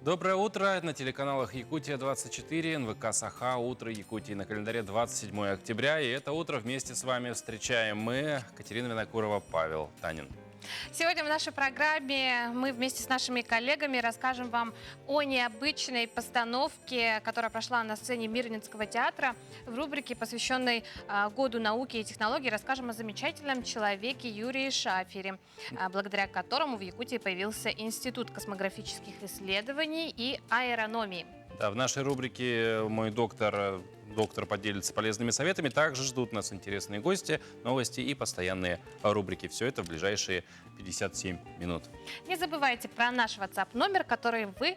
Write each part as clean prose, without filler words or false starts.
Доброе утро. На телеканалах Якутия-24, НВК Саха, «Утро Якутии». На календаре 27 октября. И это утро вместе с вами встречаем мы, Катерина Винокурова, Павел Танин. Сегодня в нашей программе мы вместе с нашими коллегами расскажем вам о необычной постановке, которая прошла на сцене Мирнинского театра. В рубрике, посвященной Году науки и технологий, расскажем о замечательном человеке Юрии Шафере, благодаря которому в Якутии появился Институт космографических исследований и аэрономии. Да, в нашей рубрике мой доктор поделится полезными советами. Также ждут нас интересные гости, новости и постоянные рубрики. Все это в ближайшие 57 минут. Не забывайте про наш WhatsApp номер, который вы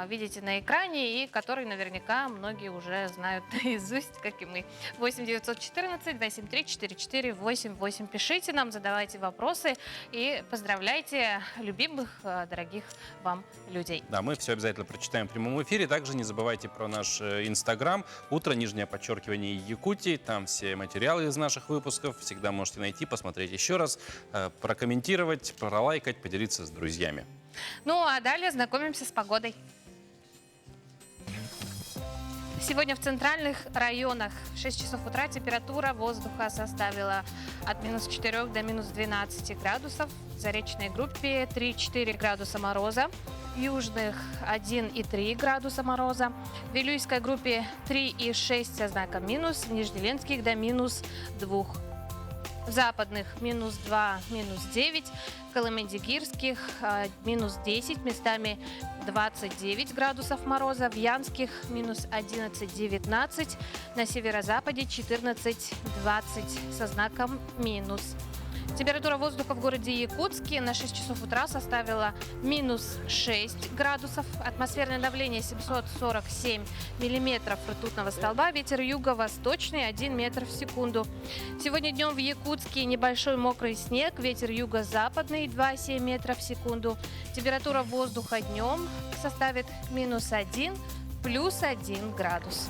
видите на экране и который наверняка многие уже знают наизусть, как и мы. 8 914 273 4488. Пишите нам, задавайте вопросы и поздравляйте любимых, дорогих вам людей. Да, мы все обязательно прочитаем в прямом эфире. Также не забывайте про наш Инстаграм, _, Якутии. Там все материалы из наших выпусков всегда можете найти, посмотреть еще раз, прокомментировать, пролайкать, поделиться с друзьями. Ну а далее знакомимся с погодой. Сегодня в центральных районах в 6 часов утра температура воздуха составила от -4 до -12 градусов. В заречной группе 3-4 градуса мороза. В южных 1,3 градуса мороза. В Вилюйской группе 3,6 со знаком минус. В Нижнеленских до -2. В западных -2, -9. В Колымендигирских -10, местами 29 градусов мороза. В Янских -11-19. На северо-западе 14-20 со знаком минус. Температура воздуха в городе Якутске на 6 часов утра составила -6 градусов. Атмосферное давление 747 миллиметров ртутного столба. Ветер юго-восточный 1 метр в секунду. Сегодня днем в Якутске небольшой мокрый снег. Ветер юго-западный 2,7 метра в секунду. Температура воздуха днем составит -1, +1 градус.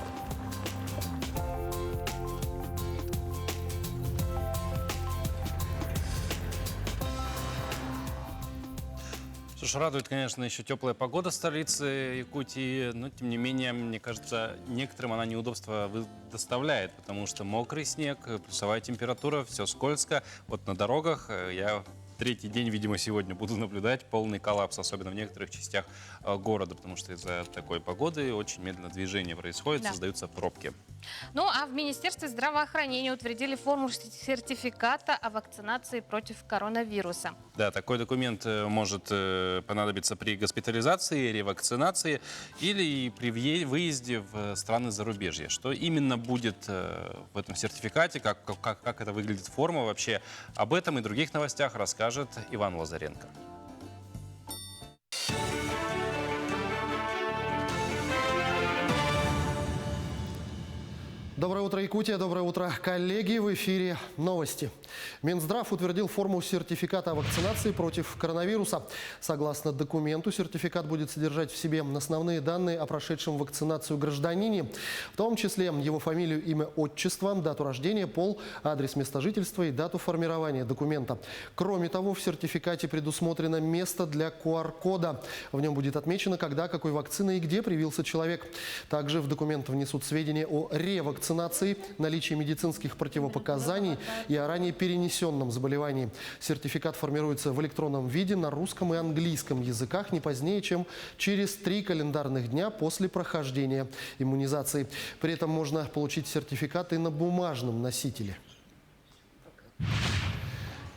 Что ж, радует, конечно, еще теплая погода в столице Якутии, но, тем не менее, мне кажется, некоторым она неудобства доставляет, потому что мокрый снег, плюсовая температура, все скользко. Вот на дорогах я третий день, видимо, сегодня буду наблюдать полный коллапс, особенно в некоторых частях города, потому что из-за такой погоды очень медленно движение происходит, создаются пробки. Ну, а в Министерстве здравоохранения утвердили форму сертификата о вакцинации против коронавируса. Да, такой документ может понадобиться при госпитализации, ревакцинации или при выезде в страны зарубежья. Что именно будет в этом сертификате, как это выглядит форма вообще, об этом и других новостях расскажет Иван Лазаренко. Доброе утро, Якутия. Доброе утро, коллеги. В эфире новости. Минздрав утвердил форму сертификата о вакцинации против коронавируса. Согласно документу, сертификат будет содержать в себе основные данные о прошедшем вакцинацию гражданине, в том числе его фамилию, имя, отчество, дату рождения, пол, адрес места жительства и дату формирования документа. Кроме того, в сертификате предусмотрено место для QR-кода. В нем будет отмечено, когда, какой вакциной и где привился человек. Также в документ внесут сведения о ревакцинации, наличии медицинских противопоказаний и о ранее перенесенном заболевании. Сертификат формируется в электронном виде на русском и английском языках не позднее, чем через 3 календарных дня после прохождения иммунизации. При этом можно получить сертификат и на бумажном носителе.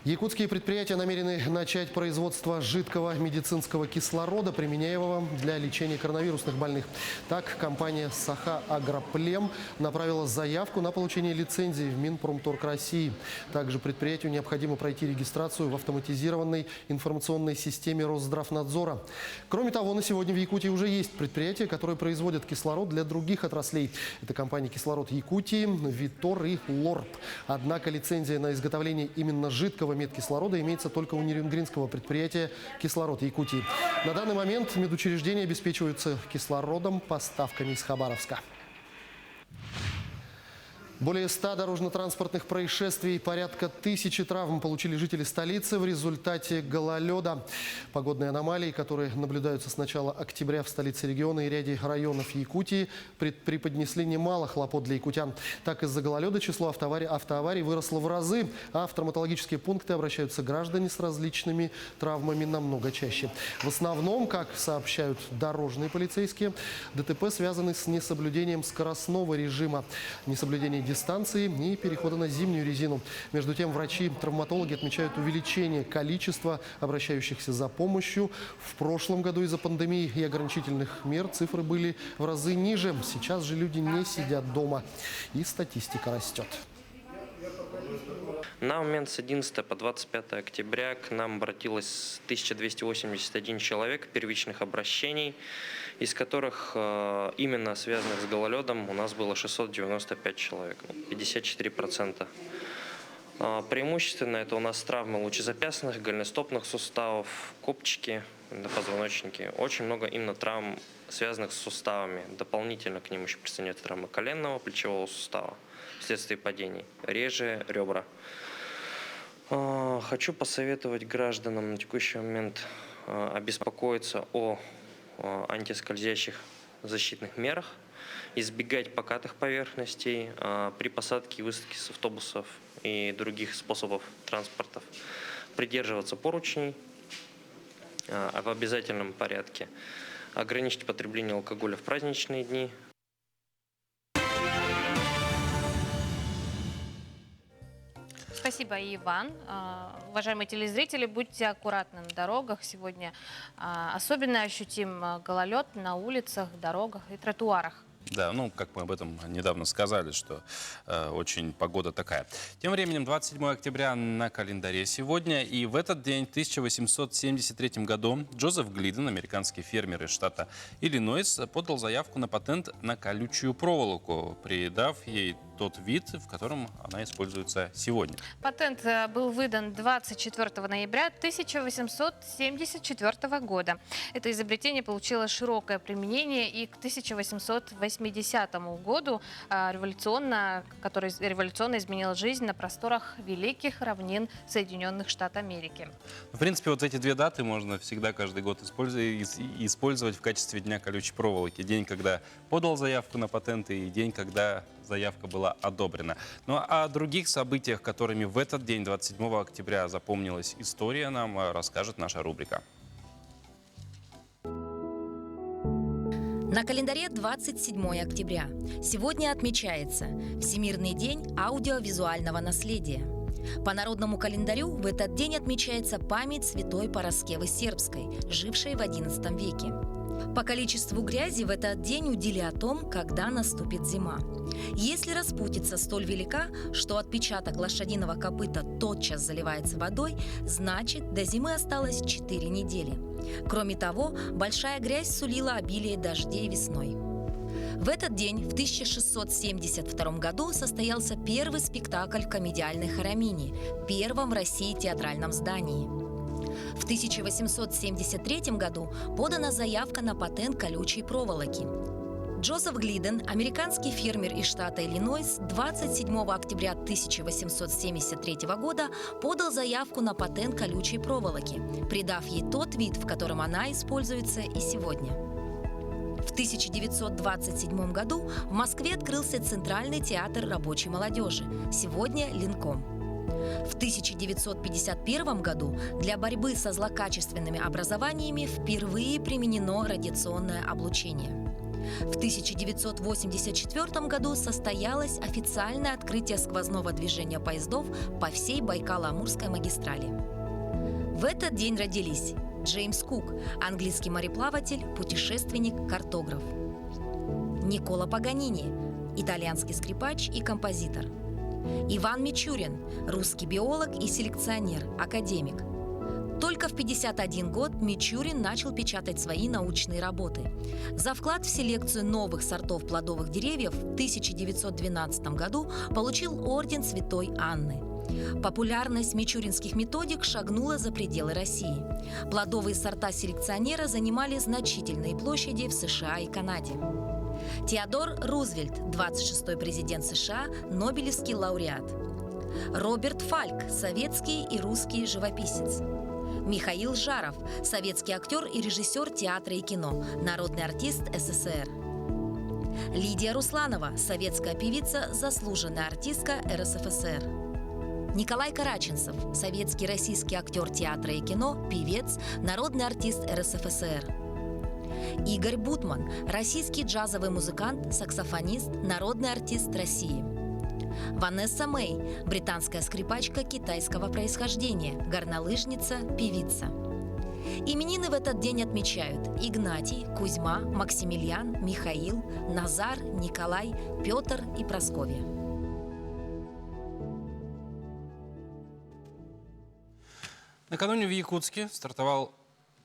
Якутские предприятия намерены начать производство жидкого медицинского кислорода, применяемого для лечения коронавирусных больных. Так, компания «Саха Агроплем» направила заявку на получение лицензии в Минпромторг России. Также предприятию необходимо пройти регистрацию в автоматизированной информационной системе Росздравнадзора. Кроме того, на сегодня в Якутии уже есть предприятия, которые производят кислород для других отраслей. Это компании «Кислород Якутии», «Витор» и «Лорб». Однако лицензия на изготовление именно жидкого медкислорода имеется только у нерюнгринского предприятия «Кислород Якутии». На данный момент медучреждения обеспечиваются кислородом поставками из Хабаровска. Более 100 дорожно-транспортных происшествий, порядка 1000 травм получили жители столицы в результате гололеда. Погодные аномалии, которые наблюдаются с начала октября в столице региона и ряде районов Якутии, преподнесли немало хлопот для якутян. Так, из-за гололеда число автоаварий выросло в разы, а в травматологические пункты обращаются граждане с различными травмами намного чаще. В основном, как сообщают дорожные полицейские, ДТП связаны с несоблюдением скоростного режима, несоблюдением дистанции и перехода на зимнюю резину. Между тем, врачи-травматологи отмечают увеличение количества обращающихся за помощью. В прошлом году из-за пандемии и ограничительных мер цифры были в разы ниже. Сейчас же люди не сидят дома, и статистика растет. На момент с 11 по 25 октября к нам обратилось 1281 человек первичных обращений, из которых именно связанных с гололедом у нас было 695 человек, 54%. Преимущественно это у нас травмы лучезапястных, голеностопных суставов, копчики, позвоночники. Очень много именно травм, связанных с суставами. Дополнительно к ним еще присоединяются травмы коленного, плечевого сустава вследствие падений, реже ребра. Хочу посоветовать гражданам на текущий момент обеспокоиться о антискользящих защитных мерах, избегать покатых поверхностей при посадке и высадке с автобусов и других способов транспорта, придерживаться поручней в обязательном порядке, ограничить потребление алкоголя в праздничные дни. Спасибо, Иван. Уважаемые телезрители, будьте аккуратны на дорогах. Сегодня особенно ощутим гололед на улицах, дорогах и тротуарах. Да, ну, как мы об этом недавно сказали, что очень погода такая. Тем временем 27 октября на календаре сегодня, и в этот день, в 1873 году, Джозеф Глиден, американский фермер из штата Иллинойс, подал заявку на патент на колючую проволоку, придав ей тот вид, в котором она используется сегодня. Патент был выдан 24 ноября 1874 года. Это изобретение получило широкое применение и к 1880 году который революционно изменил жизнь на просторах великих равнин Соединенных Штатов Америки. В принципе, вот эти две даты можно всегда каждый год использовать в качестве дня колючей проволоки. День, когда подал заявку на патент, и день, когда заявка была одобрена. Ну а о других событиях, которыми в этот день, 27 октября, запомнилась история, нам расскажет наша рубрика. На календаре 27 октября. Сегодня отмечается Всемирный день аудиовизуального наследия. По народному календарю в этот день отмечается память святой Параскевы Сербской, жившей в XI веке. По количеству грязи в этот день удили о том, когда наступит зима. Если распутица столь велика, что отпечаток лошадиного копыта тотчас заливается водой, значит, до зимы осталось 4 недели. Кроме того, большая грязь сулила обилие дождей весной. В этот день, в 1672 году, состоялся первый спектакль в комедиальной Харамини, первом в России театральном здании. В 1873 году подана заявка на патент колючей проволоки. Джозеф Глиден, американский фермер из штата Иллинойс, 27 октября 1873 года подал заявку на патент колючей проволоки, придав ей тот вид, в котором она используется и сегодня. В 1927 году в Москве открылся Центральный театр рабочей молодежи, сегодня Ленком. В 1951 году для борьбы со злокачественными образованиями впервые применено радиационное облучение. В 1984 году состоялось официальное открытие сквозного движения поездов по всей Байкало-Амурской магистрали. В этот день родились Джеймс Кук, английский мореплаватель, путешественник, картограф; Никколо Паганини, итальянский скрипач и композитор; Иван Мичурин, русский биолог и селекционер, академик. Только в 51 год Мичурин начал печатать свои научные работы. За вклад в селекцию новых сортов плодовых деревьев в 1912 году получил орден Святой Анны. Популярность мичуринских методик шагнула за пределы России. Плодовые сорта селекционера занимали значительные площади в США и Канаде. Теодор Рузвельт, 26-й президент США, Нобелевский лауреат. Роберт Фальк, советский и русский живописец. Михаил Жаров, советский актер и режиссер театра и кино, народный артист СССР. Лидия Русланова, советская певица, заслуженная артистка РСФСР. Николай Караченцев, советский российский актер театра и кино, певец, народный артист РСФСР. Игорь Бутман, российский джазовый музыкант, саксофонист, народный артист России. Ванесса Мэй, британская скрипачка китайского происхождения, горнолыжница, певица. Именины в этот день отмечают Игнатий, Кузьма, Максимилиан, Михаил, Назар, Николай, Петр и Прасковья. Накануне в Якутске стартовал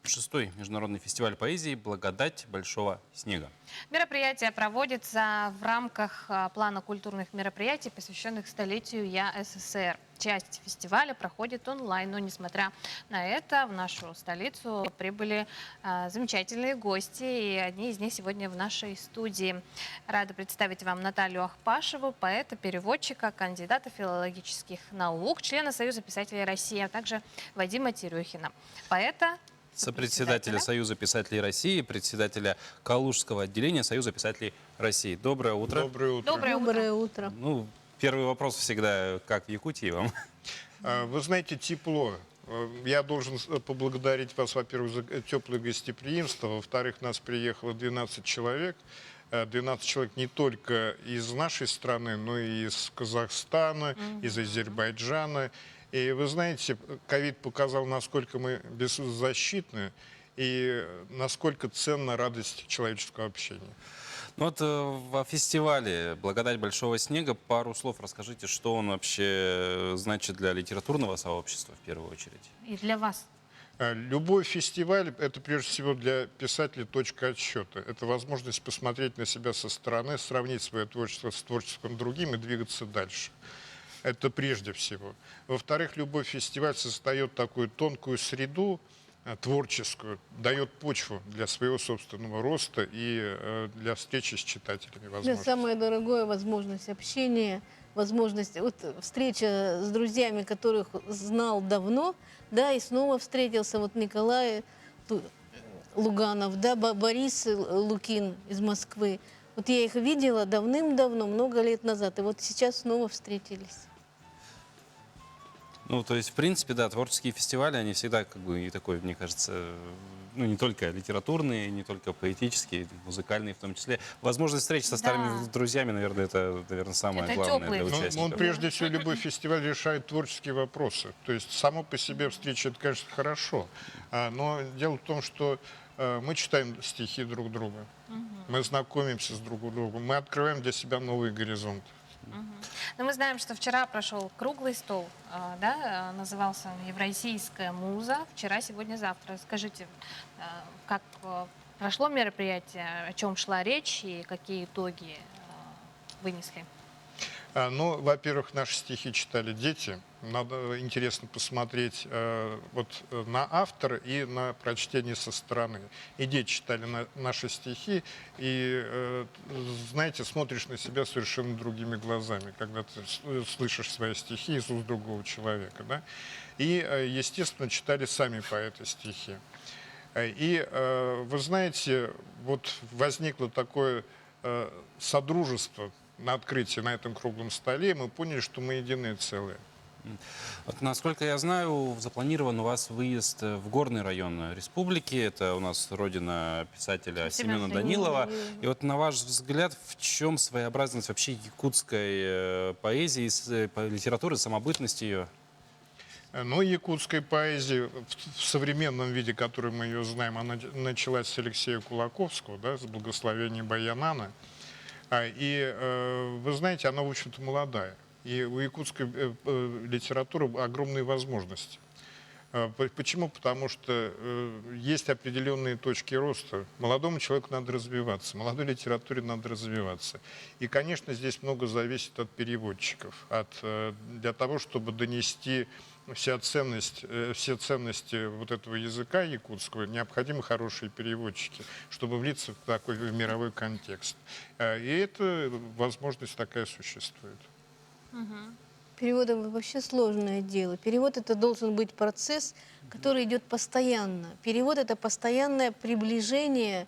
6-й международный фестиваль поэзии «Благодать большого снега». Мероприятие проводится в рамках плана культурных мероприятий, посвященных столетию Я СССР. Часть фестиваля проходит онлайн, но несмотря на это в нашу столицу прибыли замечательные гости, и одни из них сегодня в нашей студии. Рада представить вам Наталью Ахпашеву, поэта, переводчика, кандидата филологических наук, члена Союза писателей России, а также Вадима Терехина, поэта, Сопредседателя Союза писателей России, председателя Калужского отделения Союза писателей России. Доброе утро. Доброе утро. Доброе утро. Ну, первый вопрос всегда, как в Якутии вам? Вы знаете, тепло. Я должен поблагодарить вас, во-первых, за теплое гостеприимство. Во-вторых, нас приехало 12 человек. 12 человек не только из нашей страны, но и из Казахстана, из Азербайджана. И вы знаете, ковид показал, насколько мы беззащитны и насколько ценна радость человеческого общения. Ну вот о фестивале «Благодать большого снега» пару слов расскажите, что он вообще значит для литературного сообщества в первую очередь. И для вас. Любой фестиваль – это прежде всего для писателя точка отсчета. Это возможность посмотреть на себя со стороны, сравнить свое творчество с творчеством другим и двигаться дальше. Это прежде всего. Во-вторых, любой фестиваль создает такую тонкую среду творческую, дает почву для своего собственного роста и для встречи с читателями. Да, самое дорогое — возможность общения, возможность встреча с друзьями, которых знал давно, да, и снова встретился Николай Луганов, да, Борис Лукин из Москвы. Вот я их видела давным-давно, много лет назад, и вот сейчас снова встретились. Ну, то есть, в принципе, да, творческие фестивали, они всегда, как бы, и такой, мне кажется, ну, не только литературные, не только поэтические, музыкальные в том числе. Возможность встречи со старыми друзьями, наверное, это, самое Это главное теплые. для участников. Он прежде всего, любой фестиваль решает творческие вопросы. То есть, само по себе встреча, это, конечно, хорошо. Но дело в том, что мы читаем стихи друг друга, мы знакомимся с друг другом, мы открываем для себя новые горизонты. Но мы знаем, что вчера прошел круглый стол, да, назывался он «Евразийская муза». Вчера, сегодня, завтра. Скажите, как прошло мероприятие, о чем шла речь и какие итоги вынесли? Ну, во-первых, наши стихи читали дети. Надо интересно посмотреть вот на автора и на прочтение со стороны. И дети читали наши стихи, и, знаете, смотришь на себя совершенно другими глазами, когда ты слышишь свои стихи из уст другого человека. Да? И, естественно, читали сами поэты стихи. И, вы знаете, вот возникло такое содружество на открытии на этом круглом столе, мы поняли, что мы единое целое. Вот, насколько я знаю, запланирован у вас выезд в горный район республики. Это у нас родина писателя Семена Данилова. И вот на ваш взгляд, в чем своеобразность вообще якутской поэзии, литературы, самобытность ее? Ну, якутская поэзия в современном виде, который мы ее знаем, она началась с Алексея Кулаковского, да, с благословения Баянана. И вы знаете, она, в общем-то, молодая. И у якутской литературы огромные возможности. Почему? Потому что есть определенные точки роста. Молодому человеку надо развиваться, молодой литературе надо развиваться. И, конечно, здесь много зависит от переводчиков. Для того, чтобы донести все ценности вот этого языка якутского, необходимы хорошие переводчики, чтобы влиться в такой мировой контекст. И эта возможность такая существует. Перевод вообще сложное дело. Перевод это должен быть процесс, который идет постоянно. Перевод это постоянное приближение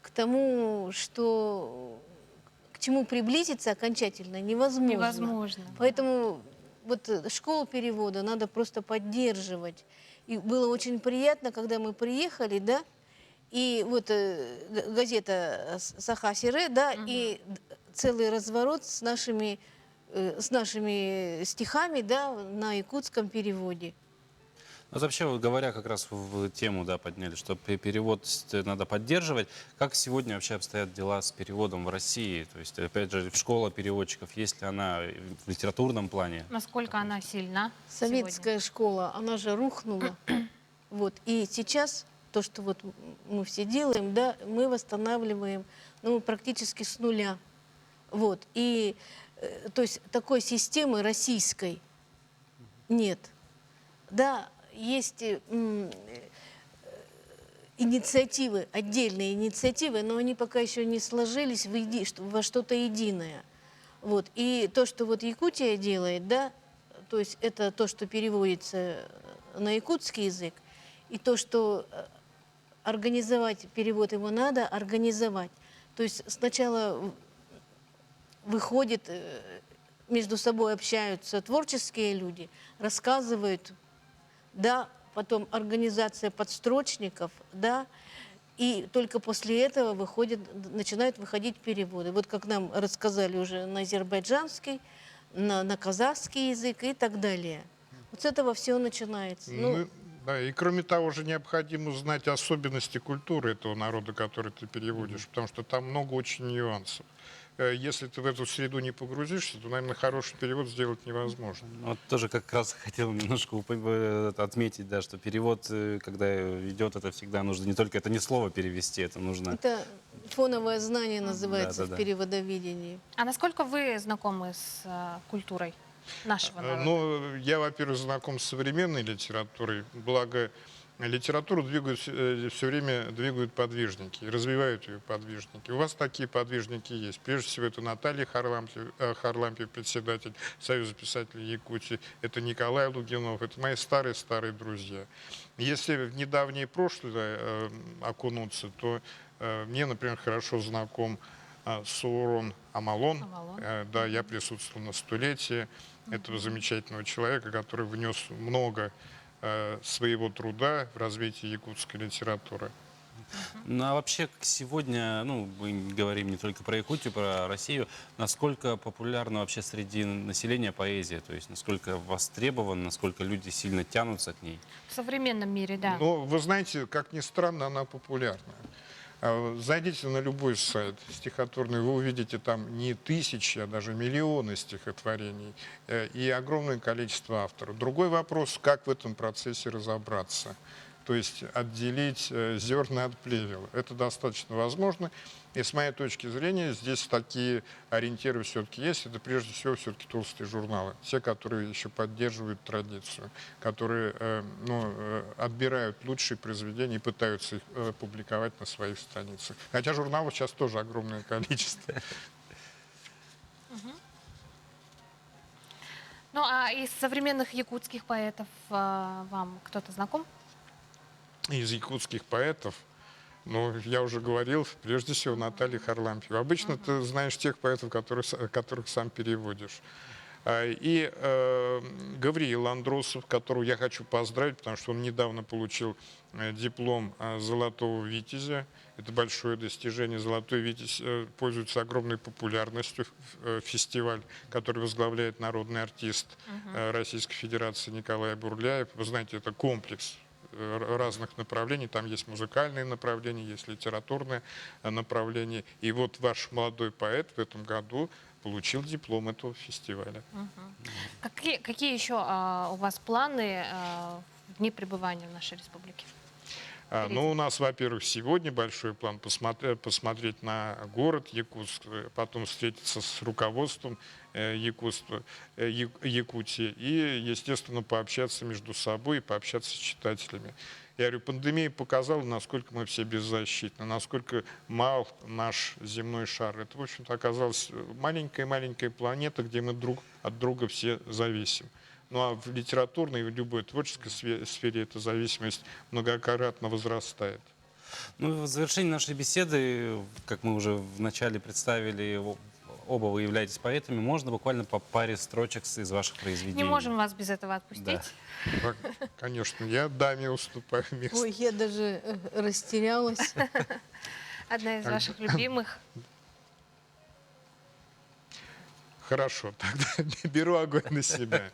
к тому, к чему приблизиться окончательно невозможно. Невозможно. Поэтому вот школу перевода надо просто поддерживать. И было очень приятно, когда мы приехали, да, и вот газета «Саха-Сире», да, и целый разворот с нашими стихами, да, на якутском переводе. Ну, вообще, вот говоря, как раз в тему, да, подняли, что перевод надо поддерживать. Как сегодня вообще обстоят дела с переводом в России? То есть, опять же, школа переводчиков, есть ли она в литературном плане? Насколько она сильна Советская школа, она же рухнула. Вот. И сейчас то, что вот мы все делаем, да, мы восстанавливаем, ну, практически с нуля. Вот. И то есть такой системы российской нет. Да, есть инициативы, отдельные инициативы, но они пока еще не сложились во что-то единое. Вот. И то, что вот Якутия делает, да, то есть это то, что переводится на якутский язык, и то, что организовать перевод его надо, организовать. То есть сначала выходит, между собой общаются творческие люди, рассказывают, да, потом организация подстрочников, да, и только после этого начинают выходить переводы. Вот как нам рассказали уже на азербайджанский, на казахский язык и так далее. Вот с этого все начинается. Да, и кроме того же необходимо знать особенности культуры этого народа, который ты переводишь, потому что там много очень нюансов. Если ты в эту среду не погрузишься, то, наверное, хороший перевод сделать невозможно. Вот тоже как раз хотел немножко отметить, да, что перевод, когда идет, это всегда нужно не только, это не слово перевести, это нужно... Это фоновое знание называется Да. в переводоведении. А насколько вы знакомы с культурой нашего народа? Ну, я, во-первых, знаком с современной литературой, благо литературу все время двигают подвижники, развивают ее подвижники. У вас такие подвижники есть. Прежде всего, это Наталья Харлампьев, председатель Союза писателей Якутии, это Николай Лугинов, это мои старые-старые друзья. Если в недавнее прошлое окунуться, то мне, например, хорошо знаком Суворон Амалон. Да, я присутствовал на столетии этого замечательного человека, который внес много своего труда в развитие якутской литературы. Ну, а вообще сегодня, ну, мы говорим не только про Якутию, про Россию, насколько популярна вообще среди населения поэзия, то есть насколько востребована, насколько люди сильно тянутся к ней? В современном мире, да. Но вы знаете, как ни странно, она популярна. Зайдите на любой сайт стихотворный, вы увидите там не тысячи, а даже миллионы стихотворений и огромное количество авторов. Другой вопрос, как в этом процессе разобраться. То есть отделить зерна от плевел. Это достаточно возможно. И с моей точки зрения здесь такие ориентиры все-таки есть. Это прежде всего все-таки толстые журналы. Те, которые еще поддерживают традицию, которые отбирают лучшие произведения и пытаются их публиковать на своих страницах. Хотя журналов сейчас тоже огромное количество. Ну, а из современных якутских поэтов вам кто-то знаком? Из якутских поэтов, ну, я уже говорил, прежде всего, Наталья Харлампьева. Обычно ты знаешь тех поэтов, которых сам переводишь. И Гавриил Андросов, которого я хочу поздравить, потому что он недавно получил диплом «Золотого витязя». Это большое достижение. «Золотой витязь» пользуется огромной популярностью. Фестиваль, который возглавляет народный артист Российской Федерации Николай Бурляев. Вы знаете, это комплекс разных направлений. Там есть музыкальные направления, есть литературные направления. И вот ваш молодой поэт в этом году получил диплом этого фестиваля. Какие еще у вас планы в дни пребывания в нашей республике? Ну, у нас, во-первых, сегодня большой план посмотреть на город Якутск, потом встретиться с руководством Якутии и, естественно, пообщаться между собой и пообщаться с читателями. Я говорю, пандемия показала, насколько мы все беззащитны, насколько мал наш земной шар. Это, в общем-то, оказалась маленькая-маленькая планета, где мы друг от друга все зависим. Ну а в литературной и в любой творческой сфере эта зависимость многократно возрастает. Ну, в завершении нашей беседы, как мы уже вначале представили, оба вы являетесь поэтами, можно буквально по паре строчек из ваших произведений? Не можем вас без этого отпустить. Да. Конечно, я даме уступаю место. Ой, я даже растерялась. Одна из ваших любимых. Хорошо, тогда беру огонь на себя.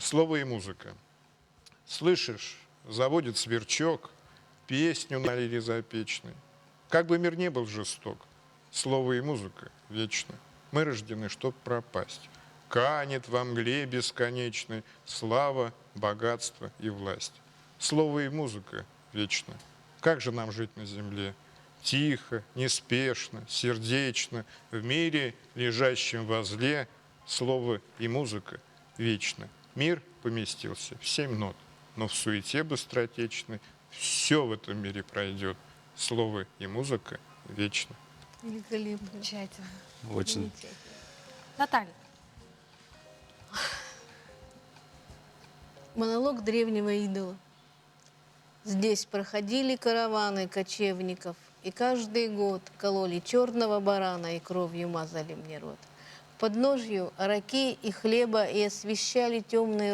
Слово и музыка. Слышишь, заводит сверчок, песню на лире запечной. Как бы мир не был жесток, слово и музыка вечно. Мы рождены, чтоб пропасть. Канет во мгле бесконечной слава, богатство и власть. Слово и музыка вечно. Как же нам жить на земле? Тихо, неспешно, сердечно, в мире, лежащем возле, слово и музыка вечно. Мир поместился в 7 нот, но в суете быстротечной все в этом мире пройдет. Слово и музыка вечно. Великолепно. Замечательно. Очень. Наталья. Монолог древнего идола. Здесь проходили караваны кочевников, и каждый год кололи черного барана и кровью мазали мне рот. В подножью раки и хлеба и освещая темный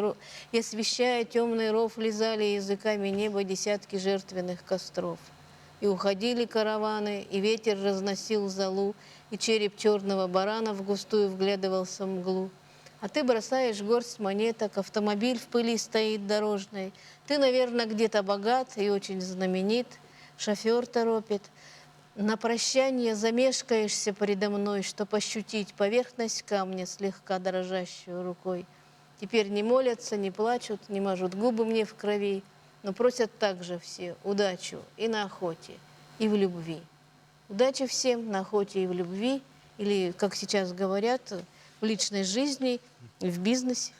ров, лизали языками неба десятки жертвенных костров. И уходили караваны, и ветер разносил золу, и череп черного барана в густую вглядывался в мглу. А ты бросаешь горсть монеток, автомобиль в пыли стоит дорожной. Ты, наверное, где-то богат и очень знаменит, шофер торопит. На прощание замешкаешься предо мной, чтоб ощутить поверхность камня, слегка дрожащую рукой. Теперь не молятся, не плачут, не мажут губы мне в крови, но просят также все удачу и на охоте, и в любви. Удачи всем на охоте и в любви, или, как сейчас говорят, в личной жизни и в бизнесе.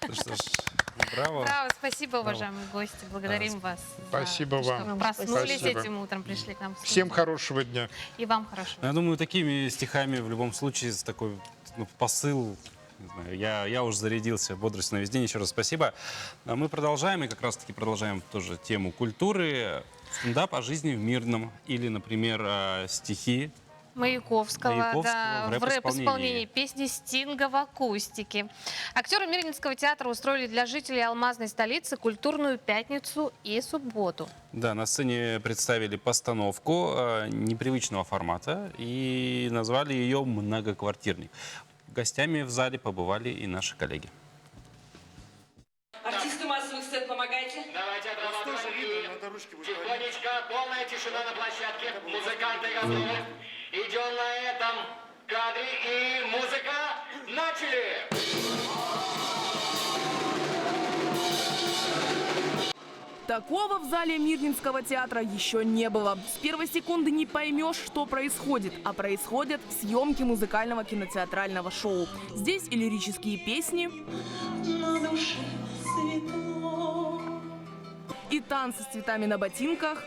Ну что ж, браво. Браво, спасибо, уважаемые гости. Благодарим вас. Спасибо за то, вам. что проснулись Спасибо. этим утром, пришли к нам. в Всем студию. хорошего дня. И вам хорошего. Я думаю, такими стихами в любом случае с такой посыл, не знаю, я уже зарядился бодростью на весь день. Еще раз спасибо. А мы продолжаем, и как раз-таки продолжаем тоже тему культуры. Стендап о жизни в мирном или, например, стихи. Маяковского, да, в в рэп-исполнении. рэп-исполнении песни Стинга в акустике. Актеры Мирнинского театра устроили для жителей алмазной столицы культурную пятницу и субботу. Да, на сцене представили постановку непривычного формата и назвали ее «Многоквартирник». Гостями в зале побывали и наши коллеги. Артисты массовых сцен, помогайте. Давайте отрабатываем. Тихонечко, полная тишина на площадке. Музыканты готовы. Идем на этом кадре. И музыка. Начали! Такого в зале Мирнинского театра еще не было. С первой секунды не поймешь, что происходит, а происходят съемки музыкального кинотеатрального шоу. Здесь и лирические песни, и танцы с цветами на ботинках,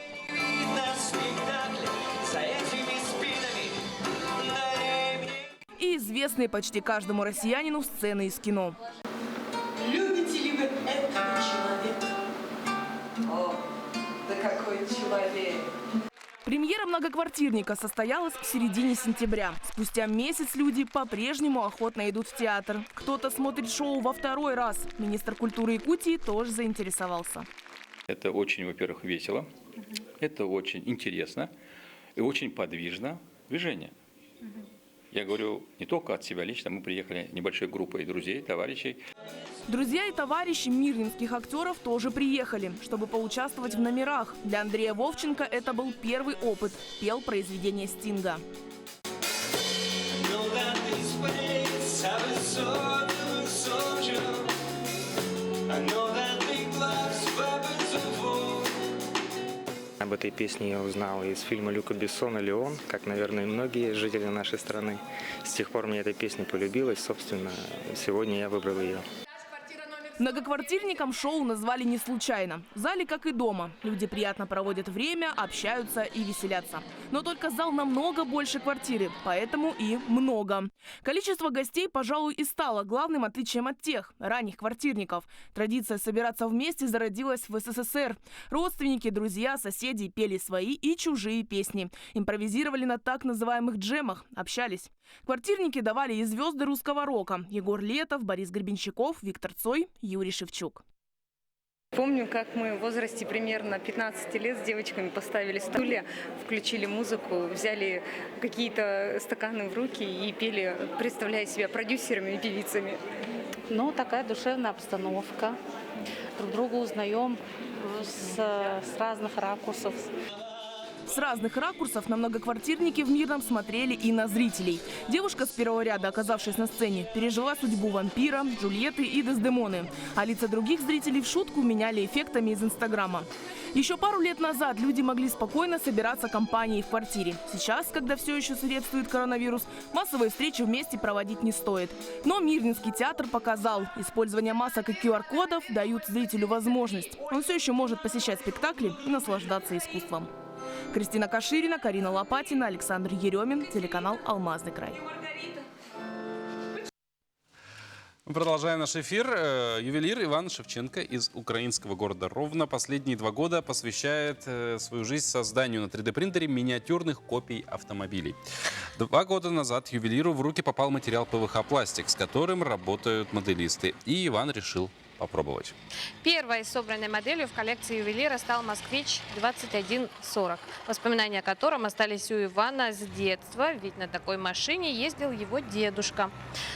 и известные почти каждому россиянину сцены из кино. Любите ли вы этого человека? О, да какой человек! Премьера «Многоквартирника» состоялась в середине сентября. Спустя месяц люди по-прежнему охотно идут в театр. Кто-то смотрит шоу во второй раз. Министр культуры Якутии тоже заинтересовался. Это очень, во-первых, весело, это очень интересно и очень подвижно движение. Я говорю не только от себя лично, мы приехали небольшой группой друзей, товарищей. Друзья и товарищи мирнинских актеров тоже приехали, чтобы поучаствовать в номерах. Для Андрея Вовченко это был первый опыт. Пел произведение Стинга. I know that big love's об этой песне я узнал из фильма Люка Бессона «Леон», как, наверное, и многие жители нашей страны. С тех пор мне эта песня полюбилась, собственно, сегодня я выбрал ее. Многоквартирникам шоу назвали не случайно. В зале, как и дома, люди приятно проводят время, общаются и веселятся. Но только зал намного больше квартиры, поэтому и много. Количество гостей, пожалуй, и стало главным отличием от тех ранних квартирников. Традиция собираться вместе зародилась в СССР. Родственники, друзья, соседи пели свои и чужие песни. Импровизировали на так называемых джемах, общались. Квартирники давали и звезды русского рока: Егор Летов, Борис Гребенщиков, Виктор Цой, Юрий Шевчук. Помню, как мы в возрасте примерно 15 лет с девочками поставили стулья, включили музыку, взяли какие-то стаканы в руки и пели, представляя себя продюсерами и певицами. Ну, такая душевная обстановка. Друг друга узнаем с разных ракурсов. С разных ракурсов на многоквартирники в Мирном смотрели и на зрителей. Девушка с первого ряда, оказавшись на сцене, пережила судьбу вампира, Джульетты и Дездемоны. А лица других зрителей в шутку меняли эффектами из Инстаграма. Еще пару лет назад люди могли спокойно собираться компанией в квартире. Сейчас, когда все еще свирепствует коронавирус, массовые встречи вместе проводить не стоит. Но Мирнинский театр показал, использование масок и QR-кодов дают зрителю возможность. Он все еще может посещать спектакли и наслаждаться искусством. Кристина Каширина, Карина Лопатина, Александр Еремин, телеканал «Алмазный край». Мы продолжаем наш эфир. Ювелир Иван Шевченко из украинского города Ровно последние 2 года посвящает свою жизнь созданию на 3D-принтере миниатюрных копий автомобилей. 2 года назад ювелиру в руки попал материал ПВХ-пластик, с которым работают моделисты. И Иван решил попробовать. Первой собранной моделью в коллекции ювелира стал «Москвич-2140», воспоминания о котором остались у Ивана с детства, ведь на такой машине ездил его дедушка.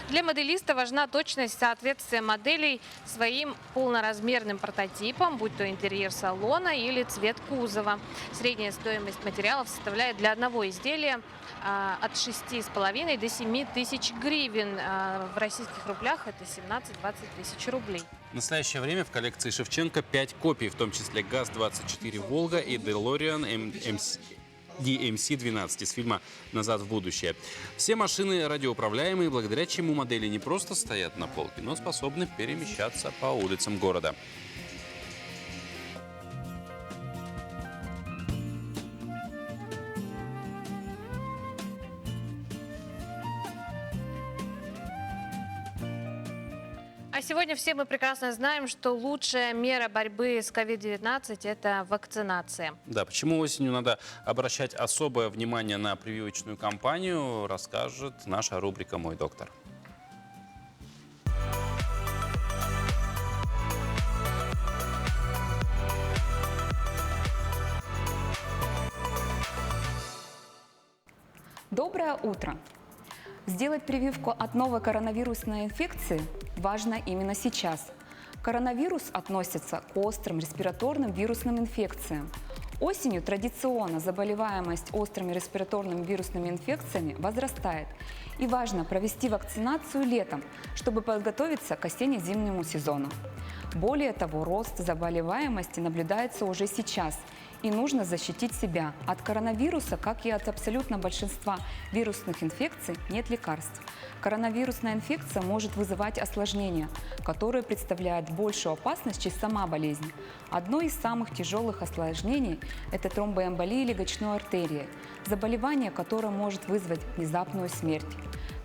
Для моделиста важна точность соответствия моделей своим полноразмерным прототипам, будь то интерьер салона или цвет кузова. Средняя стоимость материалов составляет для одного изделия от 6,5 до 7 тысяч гривен. В российских рублях это 17-20 тысяч рублей. В настоящее время в коллекции Шевченко 5 копий, в том числе ГАЗ-24 «Волга» и DeLorean DMC-12 из фильма «Назад в будущее». Все машины радиоуправляемые, благодаря чему модели не просто стоят на полке, но способны перемещаться по улицам города. А сегодня все мы прекрасно знаем, что лучшая мера борьбы с COVID-19 – это вакцинация. Да, почему осенью надо обращать особое внимание на прививочную кампанию, расскажет наша рубрика «Мой доктор». Доброе утро! Сделать прививку от новой коронавирусной инфекции важно именно сейчас. Коронавирус относится к острым респираторным вирусным инфекциям. Осенью традиционно заболеваемость острыми респираторными вирусными инфекциями возрастает. И важно провести вакцинацию летом, чтобы подготовиться к осенне-зимнему сезону. Более того, рост заболеваемости наблюдается уже сейчас. И нужно защитить себя. От коронавируса, как и от абсолютно большинства вирусных инфекций, нет лекарств. Коронавирусная инфекция может вызывать осложнения, которые представляют большую опасность, чем сама болезнь. Одно из самых тяжелых осложнений – это тромбоэмболия легочной артерии, заболевание, которое может вызвать внезапную смерть.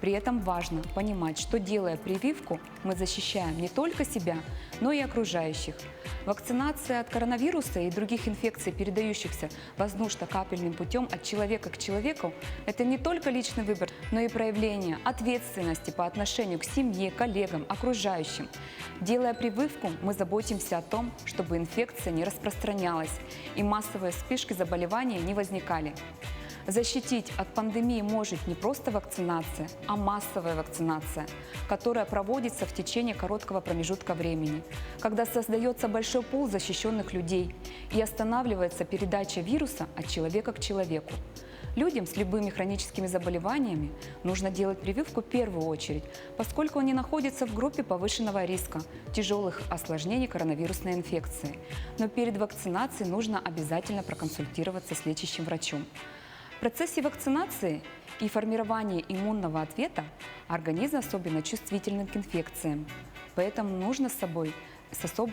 При этом важно понимать, что, делая прививку, мы защищаем не только себя, но и окружающих. Вакцинация от коронавируса и других инфекций, передающихся воздушно-капельным путем от человека к человеку, это не только личный выбор, но и проявление ответственности по отношению к семье, коллегам, окружающим. Делая прививку, мы заботимся о том, чтобы инфекция не распространялась и массовые вспышки заболевания не возникали. Защитить от пандемии может не просто вакцинация, а массовая вакцинация, которая проводится в течение короткого промежутка времени, когда создается большой пул защищенных людей и останавливается передача вируса от человека к человеку. Людям с любыми хроническими заболеваниями нужно делать прививку в первую очередь, поскольку они находятся в группе повышенного риска тяжелых осложнений коронавирусной инфекции. Но перед вакцинацией нужно обязательно проконсультироваться с лечащим врачом. В процессе вакцинации и формирования иммунного ответа организм особенно чувствителен к инфекциям. Поэтому нужно с особой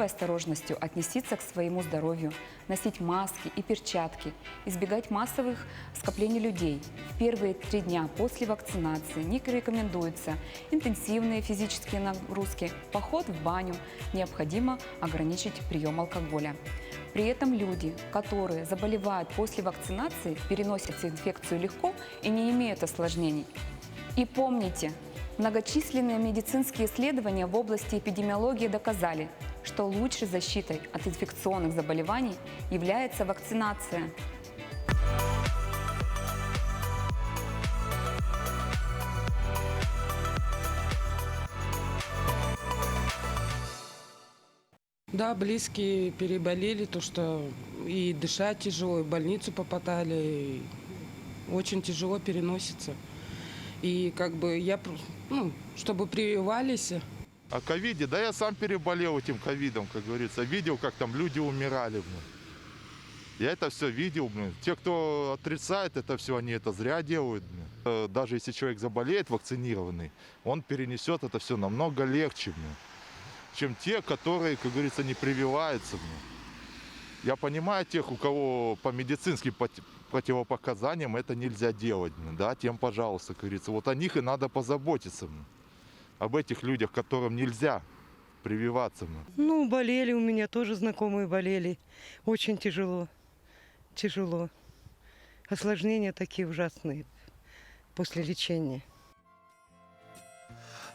осторожностью относиться к своему здоровью, носить маски и перчатки, избегать массовых скоплений людей. В первые 3 дня после вакцинации не рекомендуются интенсивные физические нагрузки, поход в баню, необходимо ограничить прием алкоголя. При этом люди, которые заболевают после вакцинации, переносят инфекцию легко и не имеют осложнений. И помните, многочисленные медицинские исследования в области эпидемиологии доказали, что лучшей защитой от инфекционных заболеваний является вакцинация. Да, близкие переболели, то что и дышать тяжело, и в больницу попадали, и очень тяжело переносится. И как бы чтобы прививались. О ковиде, да я сам переболел этим ковидом, как говорится. Видел, как там люди умирали. Я это все видел. Те, кто отрицает это все, они это зря делают. Даже если человек заболеет, вакцинированный, он перенесет это все намного легче, чем те, которые, как говорится, не прививаются. Я понимаю тех, у кого по медицинским противопоказаниям это нельзя делать. Да, тем, пожалуйста, как говорится. Вот о них и надо позаботиться. Об этих людях, которым нельзя прививаться. Ну, болели у меня, тоже знакомые болели. Очень тяжело. Тяжело. Осложнения такие ужасные после лечения.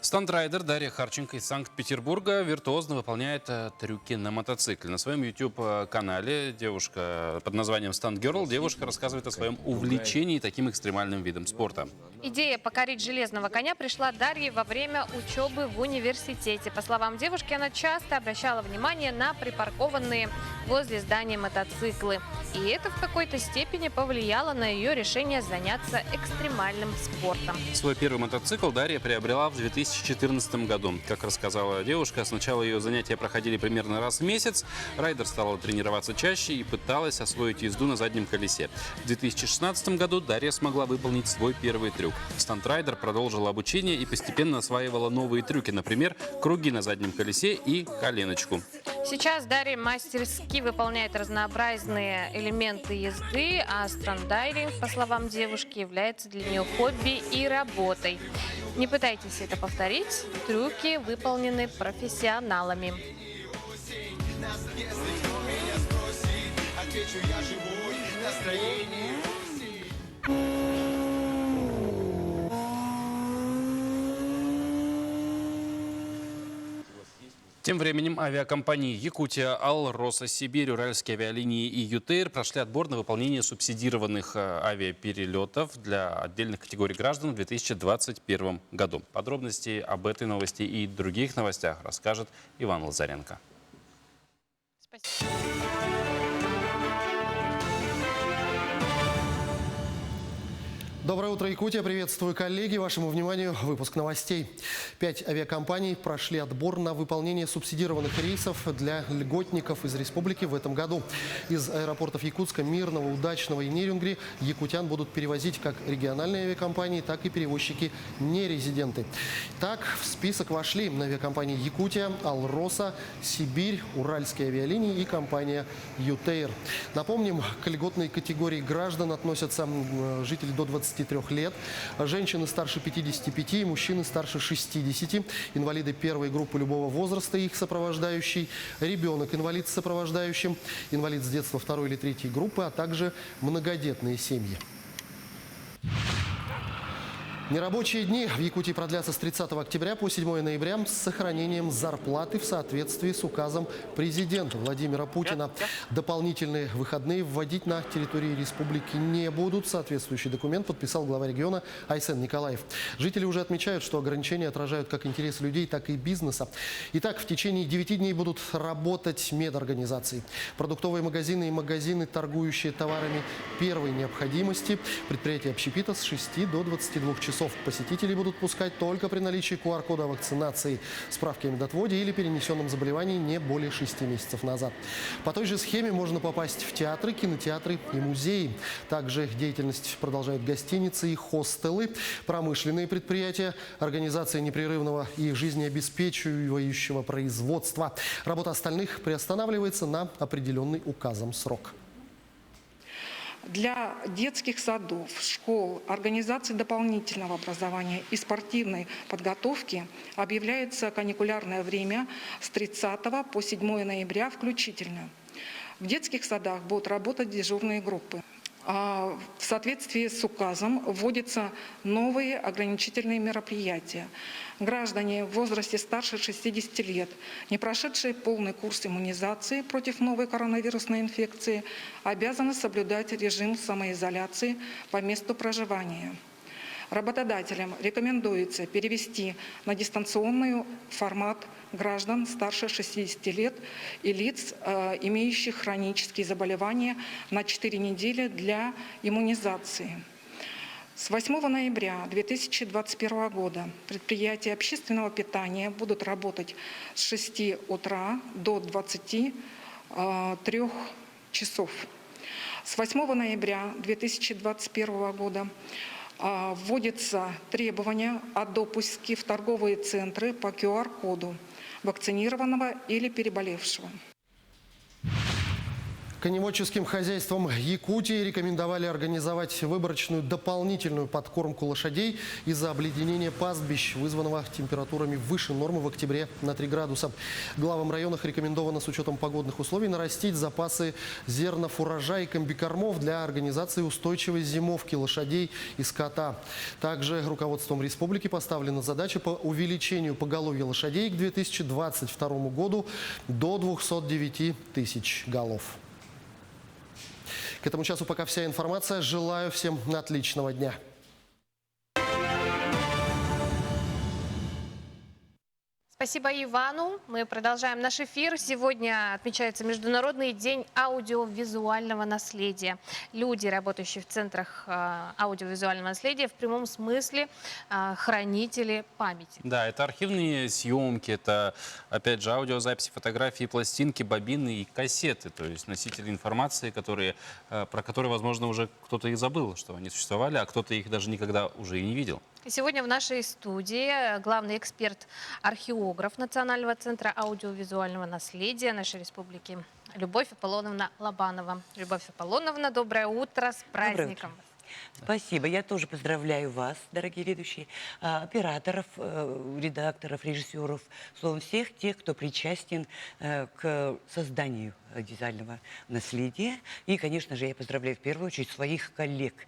Стандрайдер Дарья Харченко из Санкт-Петербурга виртуозно выполняет трюки на мотоцикле. На своем YouTube-канале девушка под названием Stunt Girl, девушка рассказывает о своем увлечении таким экстремальным видом спорта. Идея покорить железного коня пришла Дарье во время учебы в университете. По словам девушки, она часто обращала внимание на припаркованные возле здания мотоциклы. И это в какой-то степени повлияло на ее решение заняться экстремальным спортом. Свой первый мотоцикл Дарья приобрела в 2014 году. Как рассказала девушка, сначала ее занятия проходили примерно раз в месяц. Райдер стала тренироваться чаще и пыталась освоить езду на заднем колесе. В 2016 году Дарья смогла выполнить свой первый трюк. Стандрайдер продолжила обучение и постепенно осваивала новые трюки, например, круги на заднем колесе и коленочку. Сейчас Дарья мастерски выполняет разнообразные элементы езды, а стандайринг, по словам девушки, является для нее хобби и работой. Не пытайтесь это повторить, трюки выполнены профессионалами. Тем временем авиакомпании «Якутия», «Алроса», «Сибирь», «Уральские авиалинии» и «ЮТЭЙР» прошли отбор на выполнение субсидированных авиаперелетов для отдельных категорий граждан в 2021 году. Подробности об этой новости и других новостях расскажет Иван Лазаренко. Спасибо. Доброе утро, Якутия. Приветствую, коллеги. Вашему вниманию выпуск новостей. 5 авиакомпаний прошли отбор на выполнение субсидированных рейсов для льготников из республики в этом году. Из аэропортов Якутска, Мирного, Удачного и Нерюнгри якутян будут перевозить как региональные авиакомпании, так и перевозчики-нерезиденты. Так, в список вошли авиакомпании «Якутия», «Алроса», «Сибирь», «Уральские авиалинии» и компания «ЮТЭЙР». Напомним, к льготной категории граждан относятся жители до 23 лет, женщины старше 55 и мужчины старше 60, инвалиды первой группы любого возраста и их сопровождающий, ребенок-инвалид с сопровождающим, инвалид с детства второй или третьей группы, а также многодетные семьи. Нерабочие дни в Якутии продлятся с 30 октября по 7 ноября с сохранением зарплаты в соответствии с указом президента Владимира Путина. Дополнительные выходные вводить на территории республики не будут. Соответствующий документ подписал глава региона Айсен Николаев. Жители уже отмечают, что ограничения отражают как интересы людей, так и бизнеса. Итак, в течение 9 дней будут работать медорганизации. Продуктовые магазины и магазины, торгующие товарами первой необходимости. Предприятия общепита с 6 до 22 часов. Посетителей будут пускать только при наличии QR-кода вакцинации, справки о медотводе или перенесенном заболевании не более 6 месяцев назад. По той же схеме можно попасть в театры, кинотеатры и музеи. Также деятельность продолжают гостиницы и хостелы, промышленные предприятия, организации непрерывного и жизнеобеспечивающего производства. Работа остальных приостанавливается на определенный указом срок. Для детских садов, школ, организаций дополнительного образования и спортивной подготовки объявляется каникулярное время с 30 по 7 ноября включительно. В детских садах будут работать дежурные группы. В соответствии с указом вводятся новые ограничительные мероприятия. Граждане в возрасте старше 60 лет, не прошедшие полный курс иммунизации против новой коронавирусной инфекции, обязаны соблюдать режим самоизоляции по месту проживания. Работодателям рекомендуется перевести на дистанционный формат граждан старше 60 лет и лиц, имеющих хронические заболевания, на 4 недели для иммунизации. С 8 ноября 2021 года предприятия общественного питания будут работать с 6 утра до 23 часов. С 8 ноября 2021 года вводятся требования о допуске в торговые центры по QR-коду вакцинированного или переболевшего. Коневодческим хозяйствам Якутии рекомендовали организовать выборочную дополнительную подкормку лошадей из-за обледенения пастбищ, вызванного температурами выше нормы в октябре на 3 градуса. Главам районах рекомендовано с учетом погодных условий нарастить запасы зернов, урожая и комбикормов для организации устойчивой зимовки лошадей и скота. Также руководством республики поставлена задача по увеличению поголовья лошадей к 2022 году до 209 тысяч голов. К этому часу пока вся информация. Желаю всем отличного дня. Спасибо Ивану. Мы продолжаем наш эфир. Сегодня отмечается Международный день аудиовизуального наследия. Люди, работающие в центрах аудиовизуального наследия, в прямом смысле хранители памяти. Да, это архивные съемки, это, опять же, аудиозаписи, фотографии, пластинки, бобины и кассеты. То есть носители информации, про которые, возможно, уже кто-то и забыл, что они существовали, а кто-то их даже никогда уже и не видел. Сегодня в нашей студии главный эксперт-археограф Национального центра аудиовизуального наследия нашей республики Любовь Аполлоновна Лобанова. Любовь Аполлоновна, доброе утро, с праздником! Спасибо. Я тоже поздравляю вас, дорогие ведущие, операторов, редакторов, режиссеров, словом, всех тех, кто причастен к созданию аудиовизуального наследия. И, конечно же, я поздравляю в первую очередь своих коллег,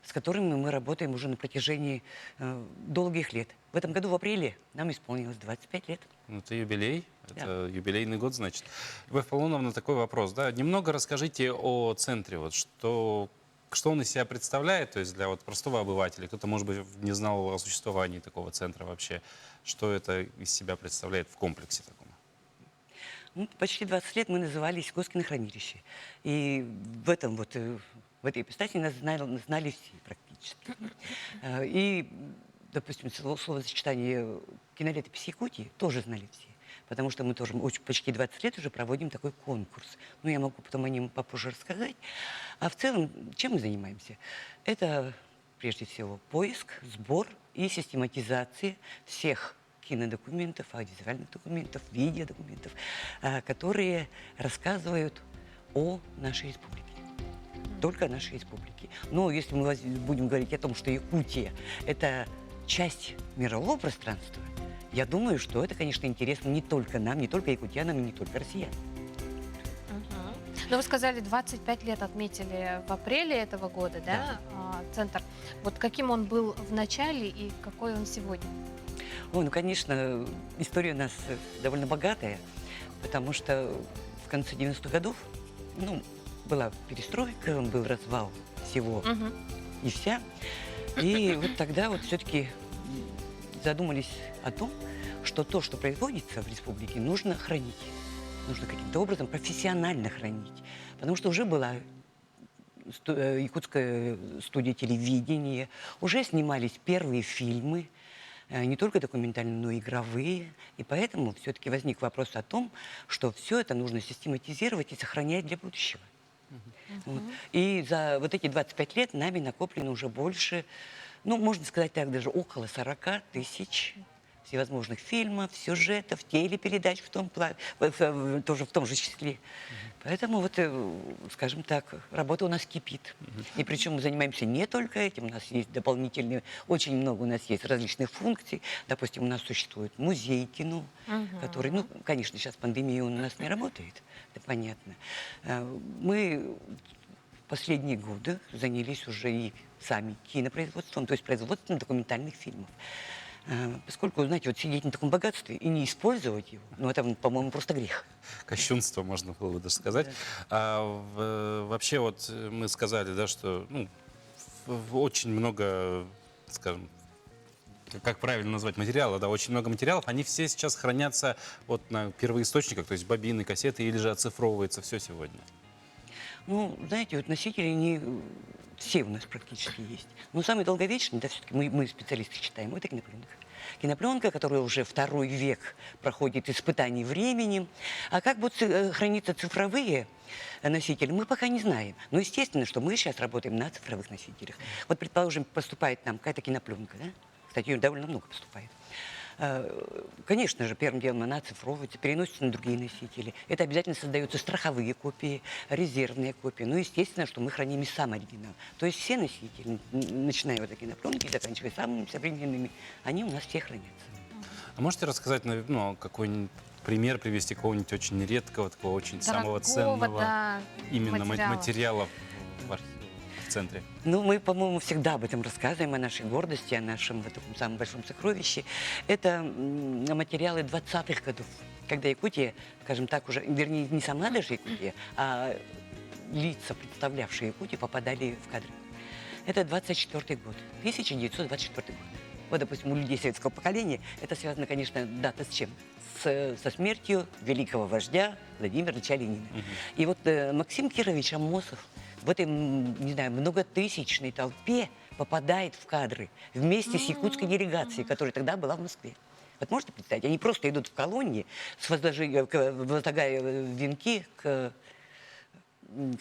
с которыми мы работаем уже на протяжении долгих лет. В этом году в апреле нам исполнилось 25 лет. Ну, это юбилей, это юбилейный год, значит. Любовь Аполлоновна, такой вопрос, да? Немного расскажите о центре, вот что он из себя представляет, то есть для вот простого обывателя, кто-то, может быть, не знал о существовании такого центра вообще, что это из себя представляет в комплексе таком? Ну, почти 20 лет мы назывались Коскино хранилище. И в этой ипостаси нас знали все практически. И, допустим, словосочетание кинолетопись Якутии тоже знали все. Потому что мы тоже почти 20 лет уже проводим такой конкурс. Ну, я могу потом о нем попозже рассказать. А в целом, чем мы занимаемся? Это, прежде всего, поиск, сбор и систематизация всех кинодокументов, аудиовизуальных документов, видеодокументов, которые рассказывают о нашей республике. Только о нашей республике. Но если мы будем говорить о том, что Якутия – это часть мирового пространства, я думаю, что это, конечно, интересно не только нам, не только якутянам и не только россиянам. Но вы сказали, 25 лет отметили в апреле этого года, да? центр. Вот каким он был в начале и какой он сегодня? Ой, ну, конечно, история у нас довольно богатая, потому что в конце 90-х годов, ну, была перестройка, был развал всего и вся. И вот тогда вот все-таки задумались о том, что то, что производится в республике, нужно хранить. Нужно каким-то образом профессионально хранить. Потому что уже была якутская студия телевидения, уже снимались первые фильмы, не только документальные, но и игровые. И поэтому все-таки возник вопрос о том, что все это нужно систематизировать и сохранять для будущего. Вот. И за вот эти 25 лет нами накоплено уже больше, ну, можно сказать так, даже около 40 тысяч всевозможных фильмов, сюжетов, телепередач тоже в том же числе. Поэтому вот, скажем так, работа у нас кипит. И причем мы занимаемся не только этим, у нас есть дополнительные, очень много у нас есть различных функций. Допустим, у нас существует музей кино, который, ну, конечно, сейчас пандемия у нас не работает, это понятно. Мы в последние годы занялись уже и сами кинопроизводством, то есть производством документальных фильмов. Поскольку, знаете, вот сидеть на таком богатстве и не использовать его, ну, это, по-моему, просто грех. Кощунство, можно было бы даже сказать. Вообще, вот мы сказали, да, что ну, очень много, скажем, как правильно назвать, материала, да, очень много материалов, они все сейчас хранятся вот на первоисточниках, то есть бобины, кассеты, или же оцифровывается все сегодня? Ну, знаете, вот носители не все у нас практически есть. Но самый долговечный, да, все-таки мы специалисты считаем, это кинопленка. Кинопленка, которая уже второй век проходит испытаний временем. А как будут храниться цифровые носители, мы пока не знаем. Но естественно, что мы сейчас работаем на цифровых носителях. Вот, предположим, поступает нам какая-то кинопленка, да? Кстати, ее довольно много поступает. Конечно же, первым делом она оцифровывается, переносится на другие носители. Это обязательно создаются страховые копии, резервные копии. Ну, естественно, что мы храним и сам оригинал. То есть все носители, начиная вот от кинопленки и заканчивая самыми современными, они у нас все хранятся. А можете рассказать, ну, какой-нибудь пример привести какого-нибудь очень редкого, такого очень самого ценного да, именно материала в центре? Ну, мы, по-моему, всегда об этом рассказываем, о нашей гордости, о нашем вот таком самом большом сокровище. Это материалы 20-х годов, когда Якутия, скажем так, уже, вернее, не сама даже Якутия, а лица, представлявшие Якутию, попадали в кадры. Это 24-й год, 1924 год. Вот, допустим, у людей советского поколения это связано, конечно, дата с чем? Со смертью великого вождя Владимира Ильича Ленина. И вот Максим Кирович Амосов в этой, не знаю, многотысячной толпе попадает в кадры вместе с якутской делегацией, которая тогда была в Москве. Вот можете представить? Они просто идут в колонне, возлагая венки к,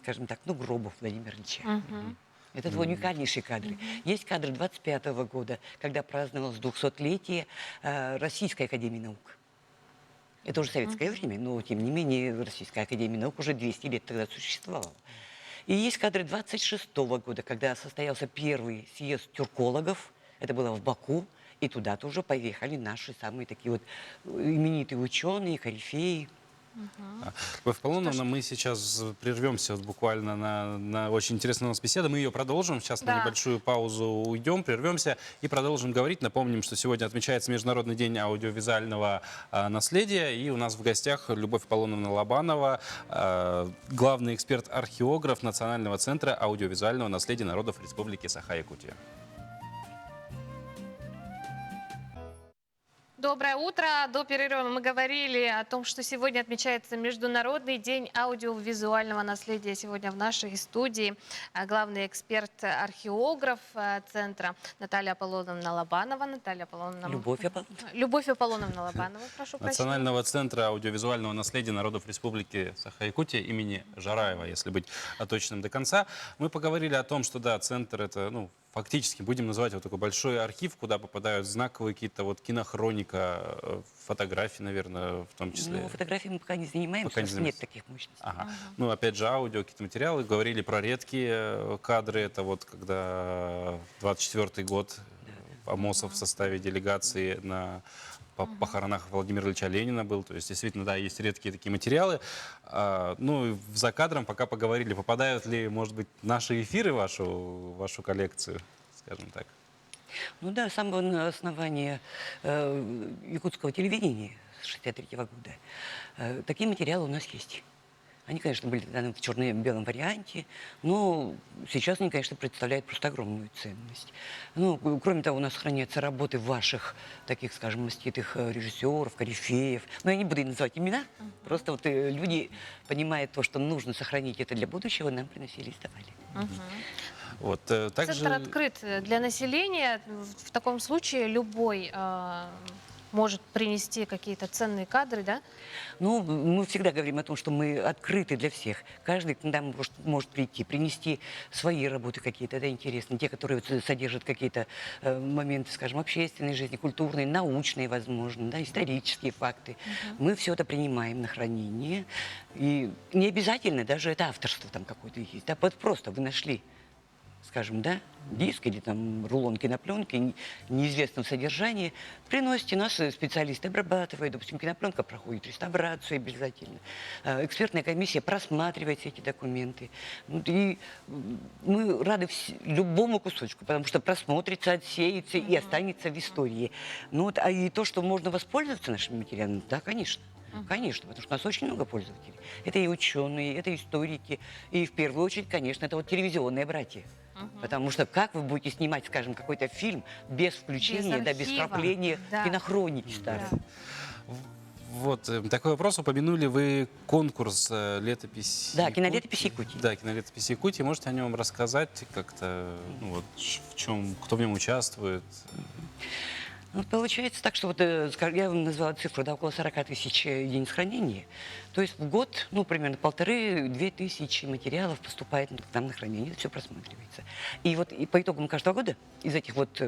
скажем так, ну, гробу Владимира Ильича. Это уникальнейшие кадры. Есть кадры 25-го года, когда праздновалось 200-летие Российской академии наук. Это уже советское время, но, тем не менее, Российская академия наук уже 200 лет тогда существовала. И есть кадры 26-го года, когда состоялся первый съезд тюркологов. Это было в Баку. И туда тоже поехали наши самые такие вот именитые ученые, корифеи. Любовь Аполлоновна, мы сейчас прервемся вот буквально на очень интересную у нас беседу. Мы ее продолжим. Сейчас на небольшую паузу уйдем, прервемся и продолжим говорить. Напомним, что сегодня отмечается Международный день аудиовизуального наследия. И у нас в гостях Любовь Аполлоновна Лобанова, главный эксперт-археограф Национального центра аудиовизуального наследия народов Республики Саха-Якутия. Доброе утро. До перерыва мы говорили о том, что сегодня отмечается Международный день аудиовизуального наследия. Сегодня в нашей студии главный эксперт-археограф центра Наталья Аполлоновна Лобанова. Любовь Аполлоновна Лобанова, прошу прощения. Национального центра аудиовизуального наследия народов Республики Саха-Якутия имени Жараева, если быть точным до конца. Мы поговорили о том, что да, центр это, ну, фактически, будем называть вот такой большой архив, куда попадают знаковые какие-то вот кинохроника, фотографии, наверное, в том числе. Ну, фотографии мы пока не занимаемся, потому что нет таких мощностей. Ну, опять же, аудио, какие-то материалы. Говорили про редкие кадры. Это вот когда 24-й год Амосов в составе делегации на похоронах Владимира Ильича Ленина был. То есть, действительно, да, есть редкие такие материалы. Ну, и за кадром пока поговорили, попадают ли, может быть, наши эфиры в вашу коллекцию, скажем так. Ну да, с самого основания якутского телевидения с 1963 года такие материалы у нас есть. Они, конечно, были даны в черно-белом варианте, но сейчас они, конечно, представляют просто огромную ценность. Ну, кроме того, у нас хранятся работы ваших, таких, скажем, маститых режиссеров, корифеев. Но я не буду называть имена, просто вот люди, понимая то, что нужно сохранить это для будущего, нам приносили и сдавали. Вот, Центр открыт для населения. В таком случае любой может принести какие-то ценные кадры, да? Ну, мы всегда говорим о том, что мы открыты для всех. Каждый к нам может прийти, принести свои работы какие-то, это интересно. Те, которые содержат какие-то моменты, скажем, общественной жизни, культурной, научные, возможно, да, исторические факты. Мы все это принимаем на хранение. И не обязательно даже это авторство там какое-то есть. Да, вот просто вы нашли, скажем, да, диск или там рулон кинопленки неизвестном содержании, приносите, нас специалисты обрабатывают, допустим, кинопленка проходит реставрацию обязательно, экспертная комиссия просматривает все эти документы. И мы рады любому кусочку, потому что просмотрится, отсеется и останется в истории. Ну, вот, а и то, что можно воспользоваться нашими материалами, да, конечно. Конечно, потому что у нас очень много пользователей. Это и ученые, это историки, и в первую очередь, конечно, это вот телевизионные братья. Потому что как вы будете снимать, скажем, какой-то фильм без включения, без вкрапления кинохроники старой? Вот, такой вопрос. Упомянули вы конкурс «Летопись Да, кинолетопись Якутии. Да, кинолетопись Якутии. Можете о нем рассказать как-то, ну, вот, в чем, кто в нем участвует? Ну, получается так, что вот я вам назвала цифру, да, около 40 тысяч единиц хранения. То есть в год, ну, примерно 1500-2000 тысячи материалов поступает к нам на хранение, это все просматривается. И вот и по итогам каждого года из этих вот,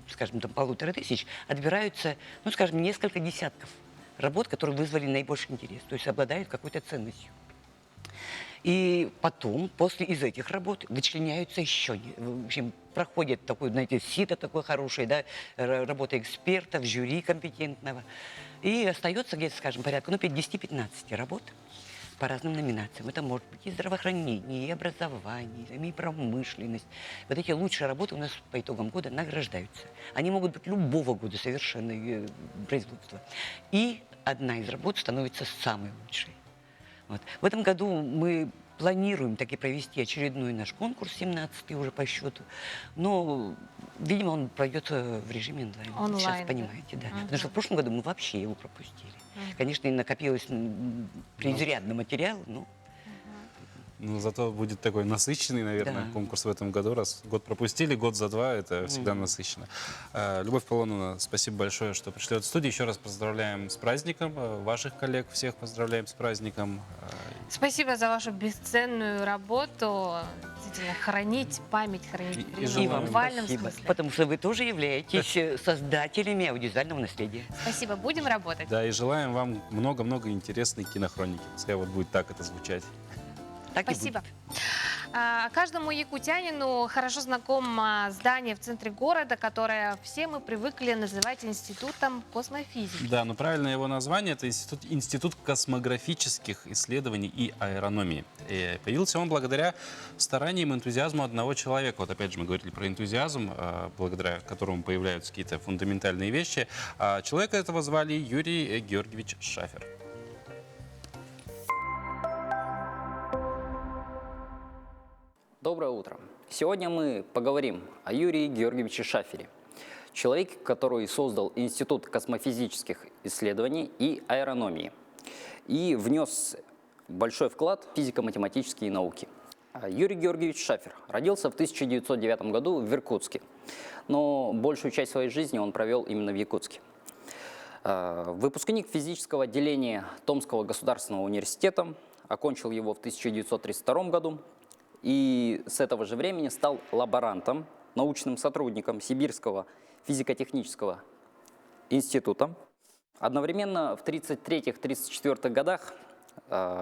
скажем, там 1500 отбираются, ну, скажем, несколько десятков работ, которые вызвали наибольший интерес, то есть обладают какой-то ценностью. И потом, после из этих работ, вычленяются еще, в общем, проходит такое, знаете, сито такое хорошее, да, работа экспертов, жюри компетентного. И остается где-то, скажем, порядка, ну, 10-15 работ по разным номинациям. Это может быть и здравоохранение, и образование, и промышленность. Вот эти лучшие работы у нас по итогам года награждаются. Они могут быть любого года совершенно производства. И одна из работ становится самой лучшей. Вот. В этом году мы планируем таки провести очередной наш конкурс, 17-й уже по счету. Но, видимо, он пройдет в режиме онлайн. Сейчас понимаете, да. Потому что в прошлом году мы вообще его пропустили. Конечно, и накопилось преизрядно материал, но... Ну, зато будет такой насыщенный, наверное, конкурс в этом году. Раз год пропустили, год за два, это всегда насыщенно. Любовь Полоновна, спасибо большое, что пришли в студию. Еще раз поздравляем с праздником. Ваших коллег всех поздравляем с праздником. Спасибо за вашу бесценную работу. Действительно, хранить память, хранить И вам в буквальном спасибо, смысле. потому что вы тоже являетесь создателями аудиовизуального наследия. Спасибо, будем работать. Да, и желаем вам много-много интересной кинохроники. Пускай вот будет так это звучать. Спасибо. Каждому якутянину хорошо знакомо здание в центре города, которое все мы привыкли называть Институтом космофизики. Да, но правильное его название — это Институт космографических исследований и аэрономии. И появился он благодаря стараниям и энтузиазму одного человека. Вот опять же мы говорили про энтузиазм, благодаря которому появляются какие-то фундаментальные вещи. Человека этого звали Юрий Георгиевич Шафер. Доброе утро. Сегодня мы поговорим о Юрии Георгиевиче Шафере, человеке, который создал Институт космофизических исследований и аэрономии и внес большой вклад в физико-математические науки. Юрий Георгиевич Шафер родился в 1909 году в Иркутске, но большую часть своей жизни он провел именно в Якутске. Выпускник физического отделения Томского государственного университета, окончил его в 1932 году. И с этого же времени стал лаборантом, научным сотрудником Сибирского физико-технического института. Одновременно в 1933-1934 годах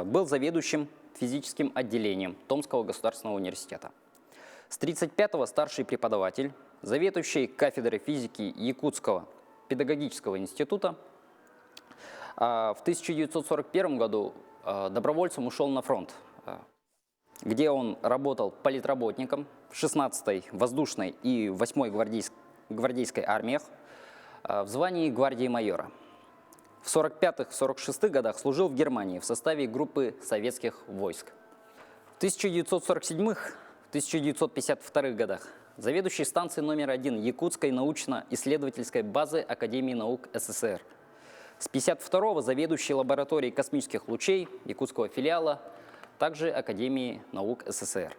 был заведующим физическим отделением Томского государственного университета. С 1935-го старший преподаватель заведующий кафедрой физики Якутского педагогического института. В 1941 году добровольцем ушел на фронт, где он работал политработником в 16-й воздушной и 8-й гвардейской армиях в звании гвардии майора. В 1945-1946 годах служил в Германии в составе группы советских войск. В 1947-1952 годах заведующий станцией номер 1 Якутской научно-исследовательской базы Академии наук СССР. С 1952-го заведующий лабораторией космических лучей Якутского филиала, также Академии наук СССР.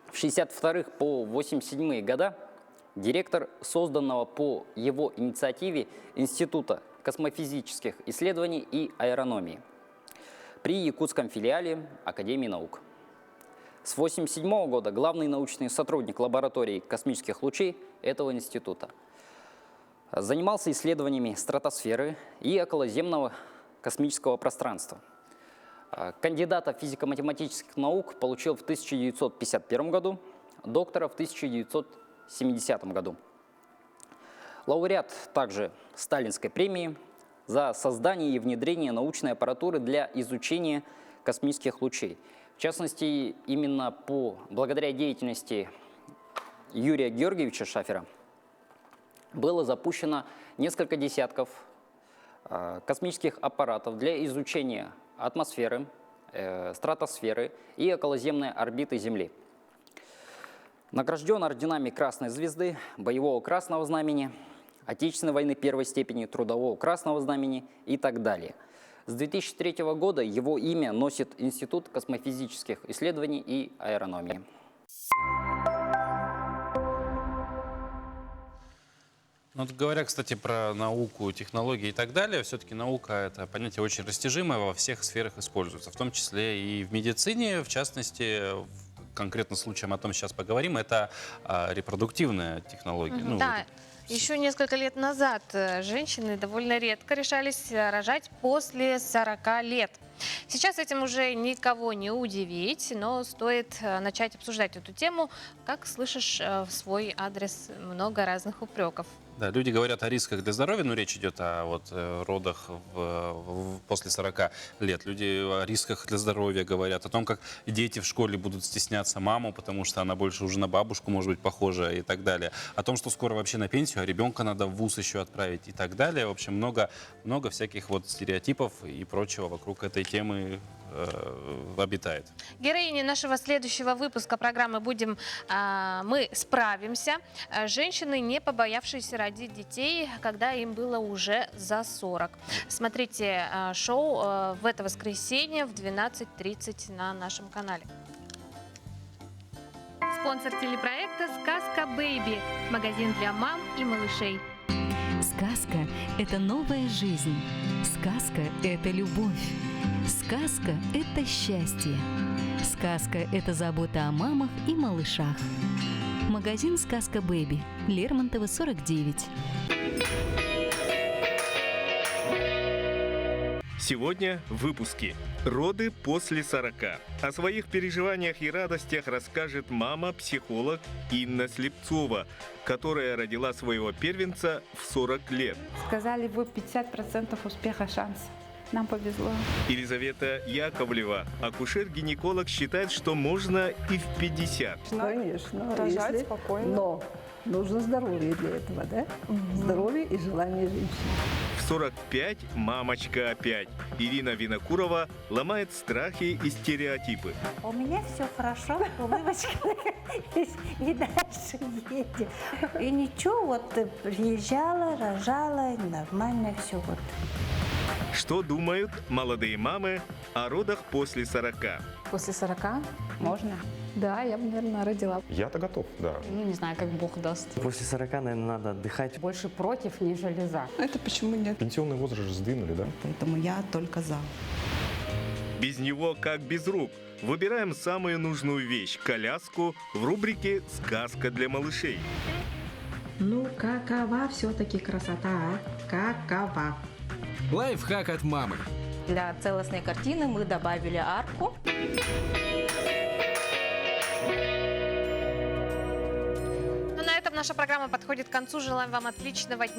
В 1962 по 1987 года директор созданного по его инициативе Института космофизических исследований и аэрономии при якутском филиале Академии наук. С 1987 года главный научный сотрудник лаборатории космических лучей этого института. Занимался исследованиями стратосферы и околоземного космического пространства. Кандидата физико-математических наук получил в 1951 году, доктора в 1970 году. Лауреат также Сталинской премии за создание и внедрение научной аппаратуры для изучения космических лучей. В частности, именно благодаря деятельности Юрия Георгиевича Шафера было запущено несколько десятков космических аппаратов для изучения атмосферы, стратосферы и околоземной орбиты Земли. Награжден орденами Красной Звезды, Боевого Красного Знамени, Отечественной войны первой степени, Трудового Красного Знамени и так далее. С 2003 года его имя носит Институт космофизических исследований и аэрономии. Ну, вот говоря, кстати, про науку, технологии и так далее, все-таки наука — это понятие очень растяжимое, во всех сферах используется, в том числе и в медицине, в частности, конкретно случаем о том сейчас поговорим, это репродуктивная технология. Ну, да. Еще несколько лет назад женщины довольно редко решались рожать после 40 лет. Сейчас этим уже никого не удивить, но стоит начать обсуждать эту тему, как слышишь в свой адрес много разных упреков. Да, люди говорят о рисках для здоровья, но речь идет о родах после 40 лет. Люди о рисках для здоровья говорят, о том, как дети в школе будут стесняться маму, потому что она больше уже на бабушку может быть похожа и так далее. О том, что скоро вообще на пенсию, а ребенка надо в вуз еще отправить и так далее. В общем, много всяких стереотипов и прочего вокруг этой темы обитает. Героиней нашего следующего выпуска программы будем «Мы справимся». Женщины, не побоявшиеся родить детей, когда им было уже за 40. Смотрите шоу в это воскресенье в 12:30 на нашем канале. Спонсор телепроекта «Сказка Бэйби». Магазин для мам и малышей. Сказка – это новая жизнь. Сказка – это любовь. Сказка – это счастье. Сказка – это забота о мамах и малышах. Магазин «Сказка Бэйби», Лермонтова, 49. Сегодня в выпуске «Роды после 40». О своих переживаниях и радостях расскажет мама-психолог Инна Слепцова, которая родила своего первенца в 40 лет. Сказали, вы 50% успеха шанс. Нам повезло. Елизавета Яковлева, акушер-гинеколог, считает, что можно и в 50. Конечно. Рожать спокойно. Но нужно здоровье для этого, да? Здоровье и желание женщины. В 45 мамочка опять. Ирина Винокурова ломает страхи и стереотипы. У меня все хорошо, улыбочка, и дальше едем. И ничего, приезжала, рожала, нормально все вот. Что думают молодые мамы о родах после 40? После 40 можно? Да, я бы, наверное, родила. Я-то готов, да. Ну, не знаю, как Бог даст. После 40, наверное, надо отдыхать. Больше против, нежели за. Это почему нет? Пенсионный возраст же сдвинули, да? Поэтому я только за. Без него как без рук. Выбираем самую нужную вещь – коляску в рубрике «Сказка для малышей». Ну, какова все-таки красота, а? Какова? Лайфхак от мамы. Для целостной картины мы добавили арку. наша программа подходит к концу. Желаем вам отличного дня.